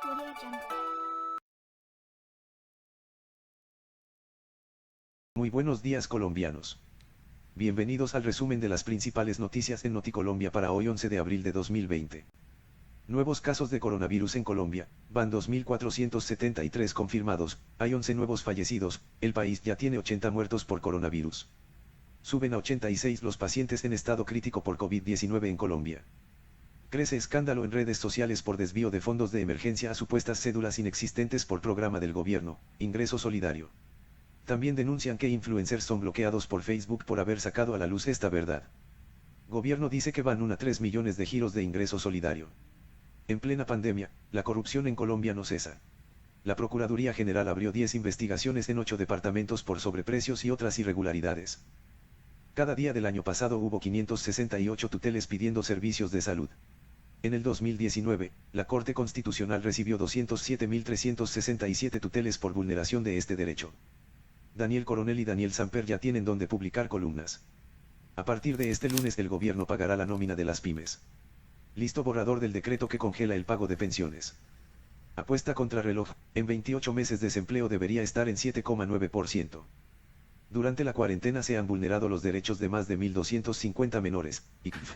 Audio Jungle. Muy buenos días colombianos. Bienvenidos al resumen de las principales noticias en Noticolombia para hoy 11 de abril de 2020. Nuevos casos de coronavirus en Colombia, van 2.473 confirmados, hay 11 nuevos fallecidos, el país ya tiene 80 muertos por coronavirus. Suben a 86 los pacientes en estado crítico por COVID-19 en Colombia. Crece escándalo en redes sociales por desvío de fondos de emergencia a supuestas cédulas inexistentes por programa del gobierno, Ingreso Solidario. También denuncian que influencers son bloqueados por Facebook por haber sacado a la luz esta verdad. Gobierno dice que van 3 millones de giros de ingreso solidario. En plena pandemia, la corrupción en Colombia no cesa. La Procuraduría General abrió 10 investigaciones en 8 departamentos por sobreprecios y otras irregularidades. Cada día del año pasado hubo 568 tuteles pidiendo servicios de salud. En el 2019, la Corte Constitucional recibió 207.367 tuteles por vulneración de este derecho. Daniel Coronel y Daniel Samper ya tienen donde publicar columnas. A partir de este lunes el gobierno pagará la nómina de las pymes. Listo borrador del decreto que congela el pago de pensiones. Apuesta contrarreloj, en 28 meses desempleo debería estar en 7,9%. Durante la cuarentena se han vulnerado los derechos de más de 1.250 menores, ICF.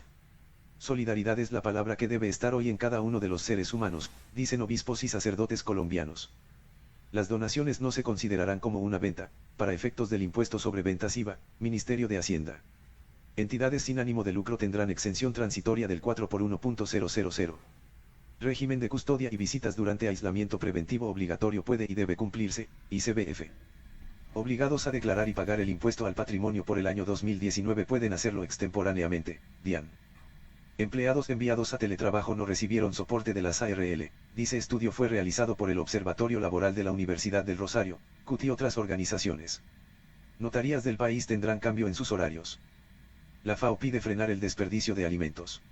Solidaridad es la palabra que debe estar hoy en cada uno de los seres humanos, dicen obispos y sacerdotes colombianos. Las donaciones no se considerarán como una venta, para efectos del impuesto sobre ventas IVA, Ministerio de Hacienda. Entidades sin ánimo de lucro tendrán exención transitoria del 4 por 1.000. Régimen de custodia y visitas durante aislamiento preventivo obligatorio puede y debe cumplirse, ICBF. Obligados a declarar y pagar el impuesto al patrimonio por el año 2019 pueden hacerlo extemporáneamente, DIAN. Empleados enviados a teletrabajo no recibieron soporte de las ARL, dice estudio fue realizado por el Observatorio Laboral de la Universidad del Rosario, CUT y otras organizaciones. Notarías del país tendrán cambio en sus horarios. La FAO pide frenar el desperdicio de alimentos.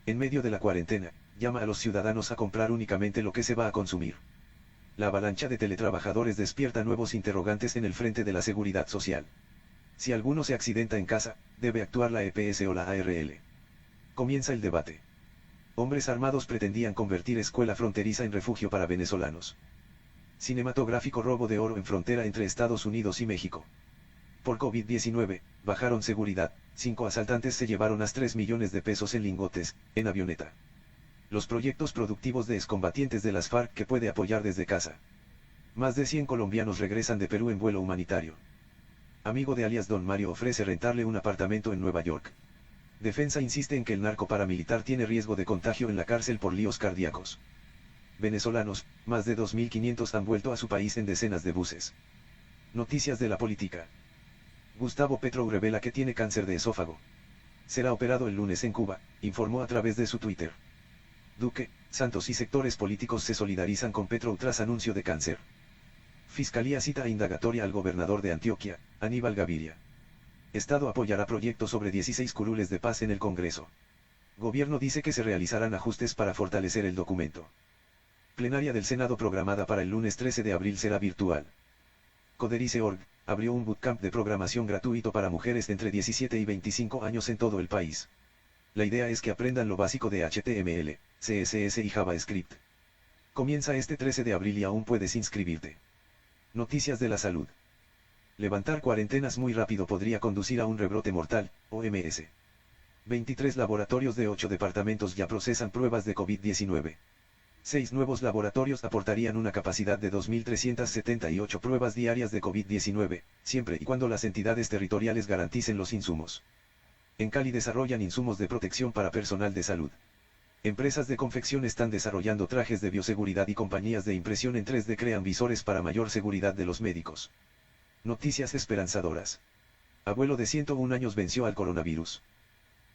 En medio de la cuarentena, llama a los ciudadanos a comprar únicamente lo que se va a consumir. La avalancha de teletrabajadores despierta nuevos interrogantes en el frente de la seguridad social. Si alguno se accidenta en casa, debe actuar la EPS o la ARL. Comienza el debate. Hombres armados pretendían convertir escuela fronteriza en refugio para venezolanos. Cinematográfico robo de oro en frontera entre Estados Unidos y México. Por COVID-19, bajaron seguridad, 5 asaltantes se llevaron a 3 millones de pesos en lingotes, en avioneta. Los proyectos productivos de excombatientes de las FARC que puede apoyar desde casa. Más de 100 colombianos regresan de Perú en vuelo humanitario. Amigo de alias Don Mario ofrece rentarle un apartamento en Nueva York. Defensa insiste en que el narco paramilitar tiene riesgo de contagio en la cárcel por líos cardíacos. Venezolanos, más de 2.500 han vuelto a su país en decenas de buses. Noticias de la política. Gustavo Petro revela que tiene cáncer de esófago. Será operado el lunes en Cuba, informó a través de su Twitter. Duque, Santos y sectores políticos se solidarizan con Petro tras anuncio de cáncer. Fiscalía cita a indagatoria al gobernador de Antioquia, Aníbal Gaviria. Estado apoyará proyecto sobre 16 curules de paz en el Congreso. Gobierno dice que se realizarán ajustes para fortalecer el documento. Plenaria del Senado programada para el lunes 13 de abril será virtual. Coderice.org abrió un bootcamp de programación gratuito para mujeres de entre 17 y 25 años en todo el país. La idea es que aprendan lo básico de HTML, CSS y JavaScript. Comienza este 13 de abril y aún puedes inscribirte. Noticias de la salud. Levantar cuarentenas muy rápido podría conducir a un rebrote mortal, OMS. 23 laboratorios de 8 departamentos ya procesan pruebas de COVID-19. 6 nuevos laboratorios aportarían una capacidad de 2.378 pruebas diarias de COVID-19, siempre y cuando las entidades territoriales garanticen los insumos. En Cali desarrollan insumos de protección para personal de salud. Empresas de confección están desarrollando trajes de bioseguridad y compañías de impresión en 3D crean visores para mayor seguridad de los médicos. Noticias esperanzadoras. Abuelo de 101 años venció al coronavirus.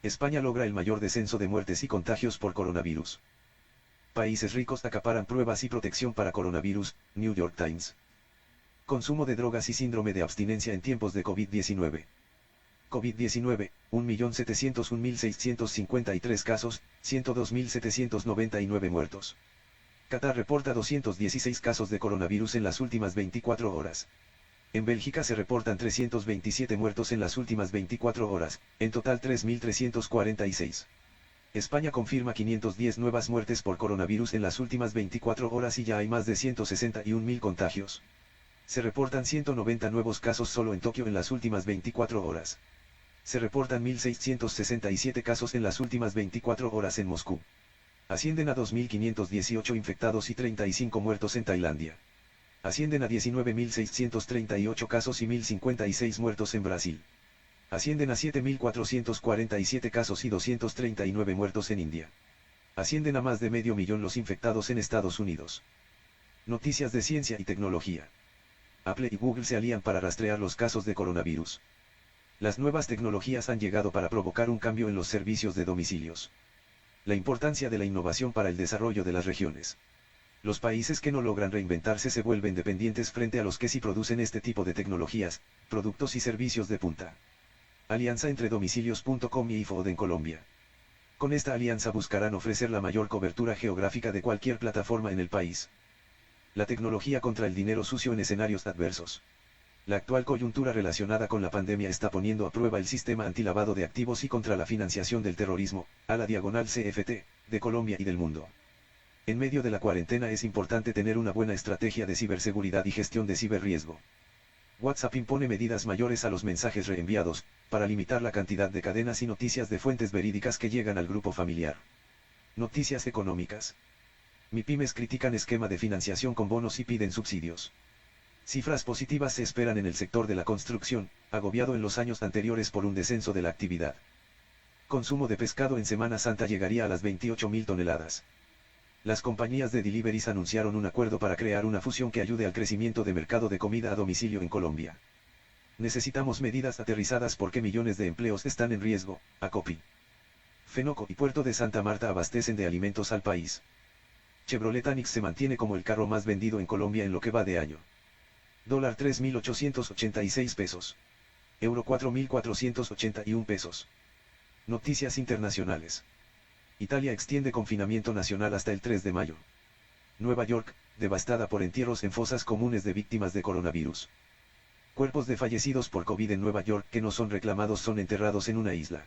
España logra el mayor descenso de muertes y contagios por coronavirus. Países ricos acaparan pruebas y protección para coronavirus, New York Times. Consumo de drogas y síndrome de abstinencia en tiempos de COVID-19. COVID-19, 1.701.653 casos, 102.799 muertos. Qatar reporta 216 casos de coronavirus en las últimas 24 horas. En Bélgica se reportan 327 muertos en las últimas 24 horas, en total 3.346. España confirma 510 nuevas muertes por coronavirus en las últimas 24 horas y ya hay más de 161.000 contagios. Se reportan 190 nuevos casos solo en Tokio en las últimas 24 horas. Se reportan 1.667 casos en las últimas 24 horas en Moscú. Ascienden a 2.518 infectados y 35 muertos en Tailandia. Ascienden a 19.638 casos y 1.056 muertos en Brasil. Ascienden a 7.447 casos y 239 muertos en India. Ascienden a más de 500.000 los infectados en Estados Unidos. Noticias de ciencia y tecnología. Apple y Google se alían para rastrear los casos de coronavirus. Las nuevas tecnologías han llegado para provocar un cambio en los servicios de domicilios. La importancia de la innovación para el desarrollo de las regiones. Los países que no logran reinventarse se vuelven dependientes frente a los que sí producen este tipo de tecnologías, productos y servicios de punta. Alianza entre domicilios.com y iFood en Colombia. Con esta alianza buscarán ofrecer la mayor cobertura geográfica de cualquier plataforma en el país. La tecnología contra el dinero sucio en escenarios adversos. La actual coyuntura relacionada con la pandemia está poniendo a prueba el sistema antilavado de activos y contra la financiación del terrorismo, a la diagonal CFT, de Colombia y del mundo. En medio de la cuarentena es importante tener una buena estrategia de ciberseguridad y gestión de ciberriesgo. WhatsApp impone medidas mayores a los mensajes reenviados, para limitar la cantidad de cadenas y noticias de fuentes verídicas que llegan al grupo familiar. Noticias económicas. MIPYMES critican esquema de financiación con bonos y piden subsidios. Cifras positivas se esperan en el sector de la construcción, agobiado en los años anteriores por un descenso de la actividad. Consumo de pescado en Semana Santa llegaría a las 28.000 toneladas. Las compañías de deliveries anunciaron un acuerdo para crear una fusión que ayude al crecimiento de mercado de comida a domicilio en Colombia. Necesitamos medidas aterrizadas porque millones de empleos están en riesgo, Acopi. Fenoco y Puerto de Santa Marta abastecen de alimentos al país. Chevrolet Onix se mantiene como el carro más vendido en Colombia en lo que va de año. Dólar 3.886 pesos. Euro 4.481 pesos. Noticias internacionales. Italia extiende confinamiento nacional hasta el 3 de mayo. Nueva York, devastada por entierros en fosas comunes de víctimas de coronavirus. Cuerpos de fallecidos por COVID en Nueva York que no son reclamados son enterrados en una isla.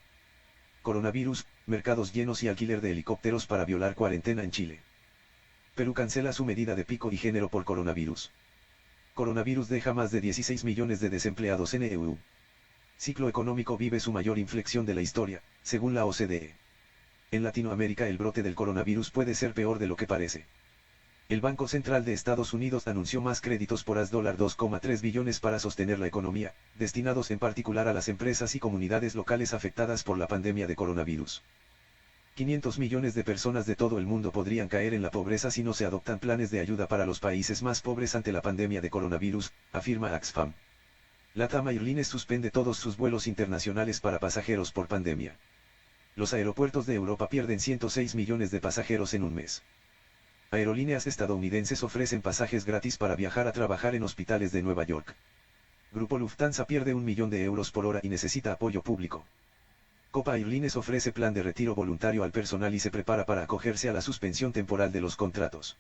Coronavirus, mercados llenos y alquiler de helicópteros para violar cuarentena en Chile. Perú cancela su medida de pico y género por coronavirus. Coronavirus deja más de 16 millones de desempleados en EU. Ciclo económico vive su mayor inflexión de la historia, según la OCDE. En Latinoamérica el brote del coronavirus puede ser peor de lo que parece. El Banco Central de Estados Unidos anunció más créditos por $2,3 billones para sostener la economía, destinados en particular a las empresas y comunidades locales afectadas por la pandemia de coronavirus. 500 millones de personas de todo el mundo podrían caer en la pobreza si no se adoptan planes de ayuda para los países más pobres ante la pandemia de coronavirus, afirma Oxfam. LATAM Airlines suspende todos sus vuelos internacionales para pasajeros por pandemia. Los aeropuertos de Europa pierden 106 millones de pasajeros en un mes. Aerolíneas estadounidenses ofrecen pasajes gratis para viajar a trabajar en hospitales de Nueva York. Grupo Lufthansa pierde 1 millón de euros por hora y necesita apoyo público. Copa Airlines ofrece plan de retiro voluntario al personal y se prepara para acogerse a la suspensión temporal de los contratos.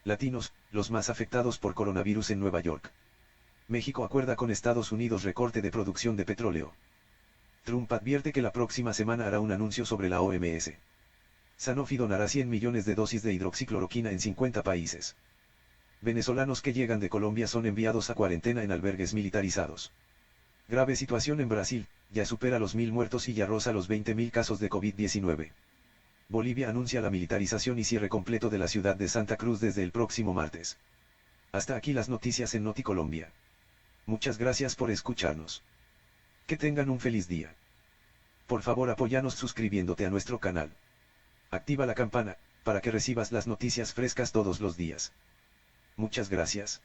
Latinos, los más afectados por coronavirus en Nueva York. México acuerda con Estados Unidos recorte de producción de petróleo. Trump advierte que la próxima semana hará un anuncio sobre la OMS. Sanofi donará 100 millones de dosis de hidroxicloroquina en 50 países. Venezolanos que llegan de Colombia son enviados a cuarentena en albergues militarizados. Grave situación en Brasil, ya supera los 1.000 muertos y ya roza los 20.000 casos de COVID-19. Bolivia anuncia la militarización y cierre completo de la ciudad de Santa Cruz desde el próximo martes. Hasta aquí las noticias en Noticolombia. Muchas gracias por escucharnos. Que tengan un feliz día. Por favor apóyanos suscribiéndote a nuestro canal. Activa la campana, para que recibas las noticias frescas todos los días. Muchas gracias.